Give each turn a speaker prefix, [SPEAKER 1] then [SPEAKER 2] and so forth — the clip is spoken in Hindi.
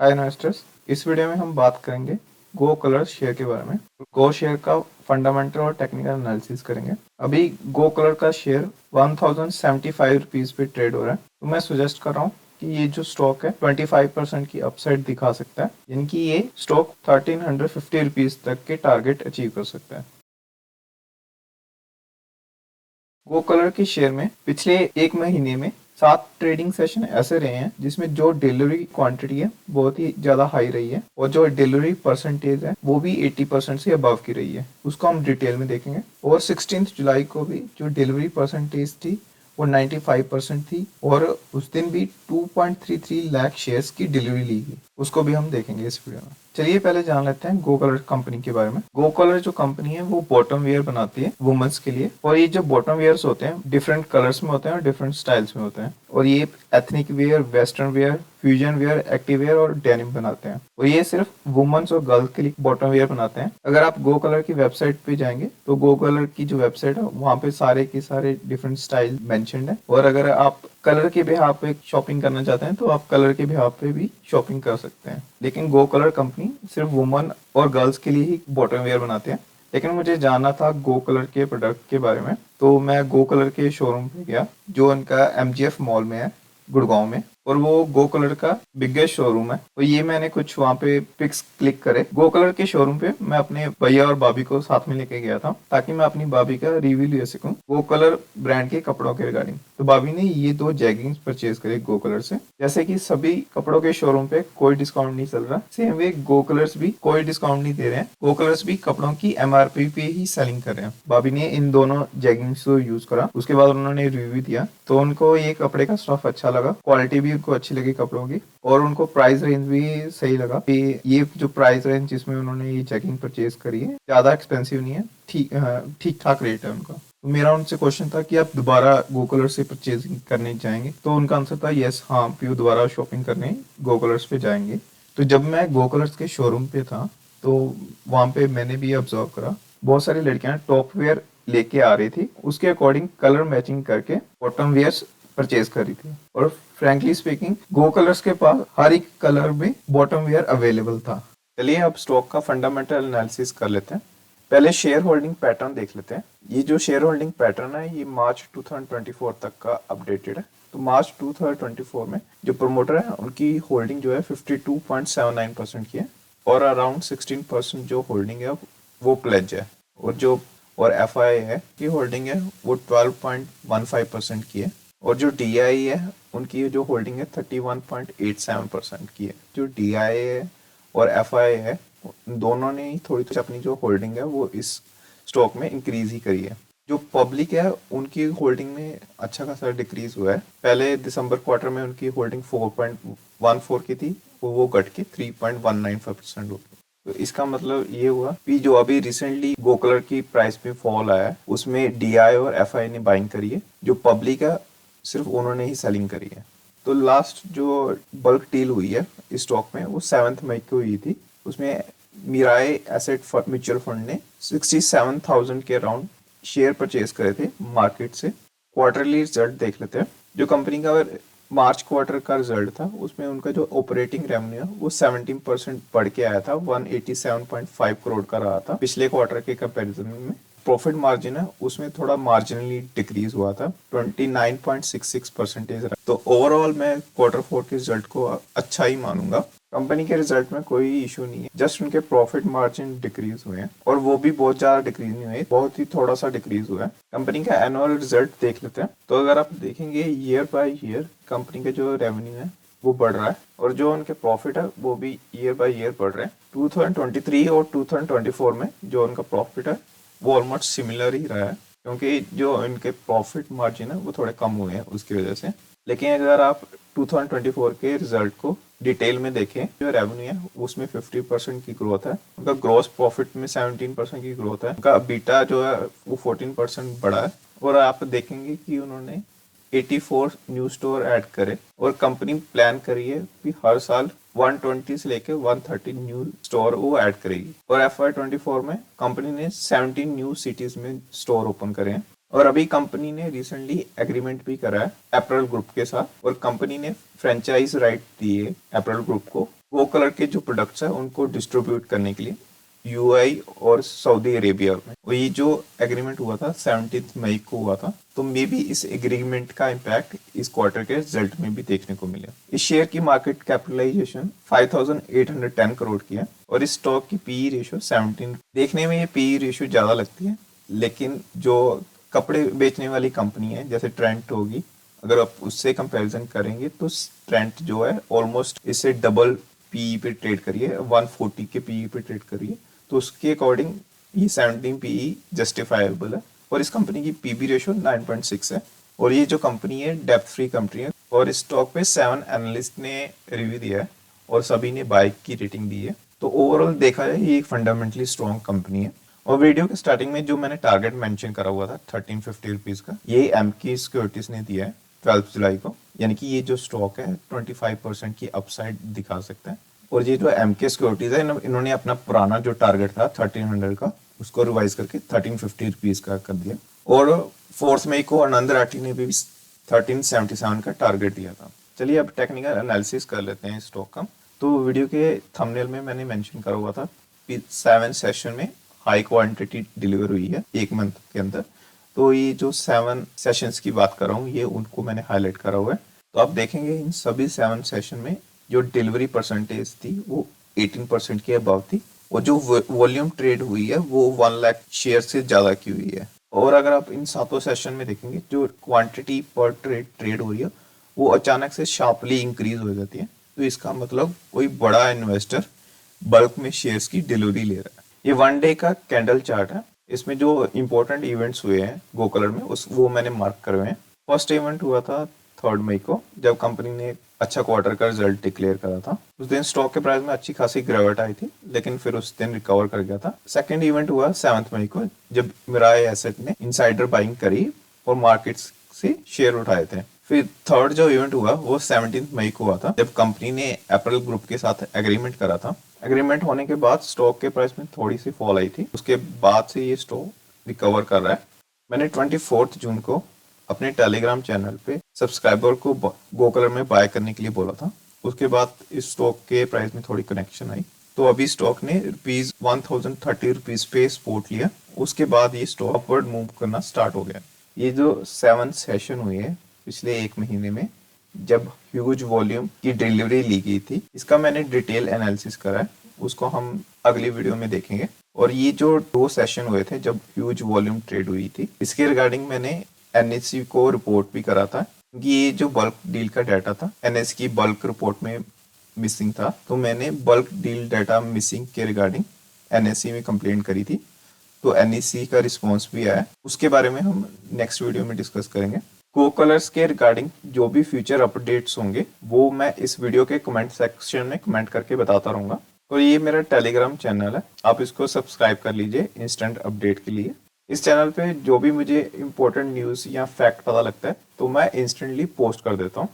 [SPEAKER 1] हाय इन्वेस्टर्स, इस वीडियो में हम बात करेंगे गो कलर शेयर के बारे में। गो शेयर का फंडामेंटल और टेक्निकल एनालिसिस करेंगे। अभी गो कलर का शेयर 1075 रुपीज पे ट्रेड हो रहा है। तो मैं सजेस्ट कर रहा हूँ कि ये जो स्टॉक है 25% की अपसाइड दिखा सकता है, यानी कि ये स्टॉक 1350 रुपीज तक के टारगेट अचीव कर सकता है। गो कलर के शेयर में पिछले एक महीने में 7 ट्रेडिंग सेशन ऐसे रहे हैं जिसमें जो डिलीवरी क्वांटिटी है बहुत ही ज्यादा हाई रही है और जो डिलीवरी परसेंटेज है वो भी 80% से अबव की रही है। उसको हम डिटेल में देखेंगे। और 16 जुलाई को भी जो डिलीवरी परसेंटेज थी वो 95% थी और उस दिन भी 2.33 लाख शेयर्स की डिलीवरी ली गई। उसको भी हम देखेंगे इस वीडियो में। चलिए पहले जान लेते हैं गो कलर कंपनी के बारे में। गो कलर जो कंपनी है वो बॉटम वेयर बनाती है वुमेन्स के लिए, और ये जो बॉटम वेयर्स होते हैं डिफरेंट कलर्स में होते हैं और डिफरेंट स्टाइल्स में होते हैं। और ये ethnic wear, western wear, fusion wear, active wear और डेनिम बनाते हैं। और ये सिर्फ वुमेन्स और गर्ल्स के लिए बॉटम वेयर बनाते हैं। अगर आप गो कलर की वेबसाइट पे जाएंगे तो गो कलर की जो वेबसाइट है वहाँ पे सारे के सारे डिफरेंट स्टाइल मेंशन्ड है। और अगर आप कलर के बिहाफ पे शॉपिंग करना चाहते हैं तो आप कलर के बिहाफ पे भी शॉपिंग कर सकते हैं। लेकिन गो कलर कंपनी सिर्फ वुमन और गर्ल्स के लिए ही बॉटम वेयर बनाते हैं। लेकिन मुझे जानना था गो कलर के प्रोडक्ट के बारे में, तो मैं गो कलर के शोरूम पे गया जो उनका एमजीएफ मॉल में है गुड़गांव में। और वो गो कलर का बिगेस्ट शोरूम है। तो ये मैंने कुछ वहाँ पे पिक्स क्लिक करे। गो कलर के शोरूम पे मैं अपने भैया और भाभी को साथ में लेके गया था ताकि मैं अपनी भाभी का रिव्यू ले सकूं गो कलर ब्रांड के कपड़ों के रिगार्डिंग। तो भाभी ने ये 2 जैगिंग्स परचेज करे गो कलर से। जैसे कि सभी कपड़ों के शोरूम पे कोई डिस्काउंट नहीं चल रहा, सेम वे गो कलर्स भी कोई डिस्काउंट नहीं दे रहे हैं। गो कलर्स भी कपड़ों की एमआरपी पे ही सेलिंग कर रहे हैं। भाभी ने इन दोनों जैगिंग्स को यूज करा, उसके बाद उन्होंने रिव्यू दिया तो उनको ये कपड़े का स्टफ अच्छा लगा, क्वालिटी भी उनको अच्छी लगी कपड़ों की, और उनको प्राइस रेंज भी सही लगा कि ये जो प्राइस रेंज जिसमें उन्होंने ये जैगिंग परचेज करी है ज्यादा एक्सपेंसिव नहीं है, ठीक ठाक रेट है उनका। तो मेरा उनसे क्वेश्चन था कि आप दोबारा गो कलर से परचेजिंग करने जाएंगे, तो उनका आंसर था यस, हाँ प्यू दोबारा शॉपिंग करने गो कलर्स पे जाएंगे। तो जब मैं गो कलर्स के शोरूम पे था तो वहां पे मैंने भी ऑब्जर्व करा बहुत सारी लड़कियां टॉप वेयर लेके आ रही थी, उसके अकॉर्डिंग कलर मैचिंग करके बॉटम वेयर परचेज करी थी। और फ्रैंकली स्पीकिंग गो कलर्स के पास हर एक कलर में बॉटम वेयर अवेलेबल था। चलिए अब स्टॉक का फंडामेंटल एनालिसिस कर लेते हैं। पहले शेयर होल्डिंग पैटर्न देख लेते हैं। ये जो शेयर होल्डिंग पैटर्न है ये मार्च 2024 तक का अपडेटेड है। तो मार्च 2024 में जो प्रमोटर है उनकी होल्डिंग जो है 52.79% की है और अराउंड 16% जो होल्डिंग है वो प्लेज है। और एफ आई है की होल्डिंग है वो 12.15% की है। और जो डी आई है उनकी जो होल्डिंग है 31.87% की है। जो डी आई है और एफ आई है दोनों ने ही थोड़ी थोड़ी अपनी जो होल्डिंग है वो इस स्टॉक में इंक्रीज ही करी है। जो पब्लिक है उनकी होल्डिंग में अच्छा खासा डिक्रीज हुआ है। पहले दिसंबर क्वार्टर में उनकी होल्डिंग 4.14 की थी, वो घट के 3.195% हो गई। तो इसका मतलब ये हुआ कि जो अभी रिसेंटली गो कलर की प्राइस में फॉल आया है उसमें डीआई और एफआई ने बाइंग करी है। जो पब्लिक है सिर्फ उन्होंने ही सेलिंग करी है। तो लास्ट जो बल्क डील हुई है इस स्टॉक में वो 7 मई को हुई थी। उसमें मिराए एसेट म्यूचुअल फंड ने 67,000 के अराउंड शेयर परचेज करे थे मार्केट से। क्वार्टरली रिजल्ट देख लेते हैं। जो कंपनी का मार्च क्वार्टर का रिजल्ट था उसमें उनका जो ऑपरेटिंग रेवेन्यू है वो 17% बढ़ के आया था, 187.5 करोड़ का रहा था पिछले क्वार्टर के कंपैरिजन में। प्रॉफिट मार्जिन है उसमें थोड़ा मार्जिनली डिक्रीज हुआ था, 29.66% रहा। तो ओवरऑल मैं क्वार्टर 4 के रिजल्ट को अच्छा ही मानूंगा। कंपनी के रिजल्ट में कोई इशू नहीं है, जस्ट उनके प्रॉफिट मार्जिन डिक्रीज हुए हैं और वो भी बहुत ज्यादा डिक्रीज नहीं हुए, बहुत ही थोड़ा सा डिक्रीज हुआ है। कंपनी का एनुअल रिजल्ट देख लेते हैं। तो अगर आप देखेंगे ईयर बाय ईयर कंपनी का जो रेवेन्यू है वो बढ़ रहा है और जो उनके प्रॉफिट है वो भी ईयर बाय ईयर बढ़ रहे हैं। 2023 और 2024 में जो उनका प्रॉफिट है वो ऑलमोस्ट सिमिलर ही रहा है, क्योंकि जो इनके प्रॉफिट मार्जिन है वो थोड़े कम हुए हैं उसकी वजह से। लेकिन अगर आप 2024 के रिजल्ट को डिटेल में देखें, जो रेवेन्यू है उसमें 50% की ग्रोथ है, उनका ग्रॉस प्रॉफिट में 17% की ग्रोथ है, उनका बीटा जो है वो 14% बढ़ा है। और आप देखेंगे कि उन्होंने 84 न्यू स्टोर ऐड करे और कंपनी प्लान करी है कि हर साल 120 से लेके 130 न्यू स्टोर वो ऐड करेगी। और FY24 में कंपनी ने 17 न्यू सिटीज में स्टोर ओपन करे हैं। और अभी कंपनी ने रिसेंटली एग्रीमेंट भी करा है एप्पल ग्रुप के साथ, और कंपनी ने फ्रेंचाइज राइट दी है एप्पल ग्रुप को गो कलर के जो प्रोडक्ट्स है उनको डिस्ट्रीब्यूट करने के लिए यूएई और सऊदी अरेबिया में, और ये जो एग्रीमेंट हुआ था 17 मई को हुआ था। तो मे बी इस एग्रीमेंट का इम्पैक्ट इस क्वार्टर के रिजल्ट में भी देखने को मिला। इस शेयर की मार्केट कैपिटलाइजेशन 5810 करोड़ की है और इस स्टॉक की पीई रेशियो 17। देखने में ये पीई रेशियो ज्यादा लगती है, लेकिन जो कपड़े बेचने वाली कंपनी है जैसे ट्रेंट होगी, अगर आप उससे कंपैरिजन करेंगे तो ट्रेंट जो है ऑलमोस्ट इससे डबल पीई पे ट्रेड करिए, 140 के पीई पे ट्रेड करिए, तो उसके अकॉर्डिंग ये 17 पीई जस्टिफाइबल है। और इस कंपनी की पीबी रेशियो 9.6 है और ये जो कंपनी है डेप्थ फ्री कंपनी है और इस स्टॉक पे 7 एनालिस्ट ने रिव्यू दिया है और सभी ने बाय की रेटिंग दी है। तो ओवरऑल देखा जाए ये एक फंडामेंटली स्ट्रॉन्ग कंपनी है। और वीडियो के स्टार्टिंग में जो मैंने टारगेट मेंशन करा हुआ था 1350 रुपीज का, ये एमकी सिक्योरिटीज ने दिया है 12 जुलाई को, यानी कि ये जो स्टॉक है 25% की अपसाइड दिखा सकता है। और ये जो एमके सिक्योरिटीज है इन्होंने अपना पुराना जो टारगेट था 1300 का उसको रिवाइज करके 1350 रुपीज का कर दिया। और 4 मई को आनंद राठी ने भी 1377 का टारगेट दिया था। चलिए अब टेक्निकल एनालिसिस कर लेते हैं स्टॉक का। तो वीडियो के थंबनेल में मैंने मेंशन करा हुआ था 7 सेशन में हाई क्वांटिटी डिलीवर हुई है एक मंथ के अंदर। तो ये जो 7 सेशंस की बात कर रहा हूँ ये उनको मैंने हाईलाइट करा हुआ है। तो आप देखेंगे इन सभी 7 सेशन में जो डिलीवरी परसेंटेज थी वो 18% के अबव थी और जो वॉल्यूम ट्रेड हुई है वो 1 लाख शेयर से ज्यादा की हुई है। और अगर आप इन 7 सेशन में देखेंगे जो क्वांटिटी पर ट्रेड हो रही है वो अचानक से शार्पली इंक्रीज हो जाती है। तो इसका मतलब कोई बड़ा इन्वेस्टर बल्क में शेयर्स की डिलीवरी ले रहा है। ये 1 डे का कैंडल चार्ट है। इसमें जो इंपॉर्टेंट इवेंट्स हुए हैं गो कलर में वो मैंने मार्क करे हुए हैं। फर्स्ट इवेंट हुआ था 3 मई को जब कंपनी ने अच्छा क्वार्टर का रिजल्ट डिक्लेयर करा था। उस दिन स्टॉक के प्राइस में अच्छी खासी गिरावट आई थी लेकिन फिर उस दिन रिकवर कर गया था। सेकंड इवेंट हुआ 7 मई को जब मिराई एसेट ने इनसाइडर बाइंग करी और मार्केट्स से शेयर उठाए थे। फिर थर्ड जो इवेंट हुआ वो 17 मई को हुआ था जब कंपनी ने एप्पल ग्रुप के साथ एग्रीमेंट करा था। एग्रीमेंट होने के बाद स्टॉक के प्राइस में थोड़ी सी फॉल आई थी, उसके बाद से ये स्टॉक रिकवर कर रहा है। मैंने 24 जून को अपने टेलीग्राम चैनल पे सब्सक्राइबर को गो कलर में बाय करने के लिए बोला था। उसके बाद इस स्टॉक के प्राइस में थोड़ी कनेक्शन आई तो अभी स्टॉक ने ₹1030 पे सपोर्ट लिया। उसके बाद ये स्टॉक अपवर्ड मूव करना स्टार्ट हो गया। ये जो 7 सेशन हुए हैं पिछले एक महीने में जब ह्यूज वॉल्यूम की डिलीवरी ली गई थी, इसका मैंने डिटेल एनालिसिस करा है, उसको हम अगली वीडियो में देखेंगे। और ये जो 2 सेशन हुए थे जब ह्यूज वॉल्यूम ट्रेड हुई थी इसके रिगार्डिंग मैंने एनएससी को रिपोर्ट भी करा था क्योंकि ये जो बल्क डील का डाटा था एनएससी की बल्क रिपोर्ट में मिसिंग था। तो मैंने बल्क डील डाटा मिसिंग के रिगार्डिंग एनएससी में कंप्लेंट करी थी। तो एनएससी का रिस्पॉन्स भी आया, उसके बारे में हम नेक्स्ट वीडियो में डिस्कस करेंगे। गो कलर्स के रिगार्डिंग जो भी फ्यूचर अपडेट्स होंगे वो मैं इस वीडियो के कमेंट सेक्शन में कमेंट करके बताता रहूंगा। और ये मेरा टेलीग्राम चैनल है, आप इसको सब्सक्राइब कर लीजिए इंस्टेंट अपडेट के लिए। इस चैनल पे जो भी मुझे इंपॉर्टेंट न्यूज़ या फैक्ट पता लगता है तो मैं इंस्टेंटली पोस्ट कर देता हूँ।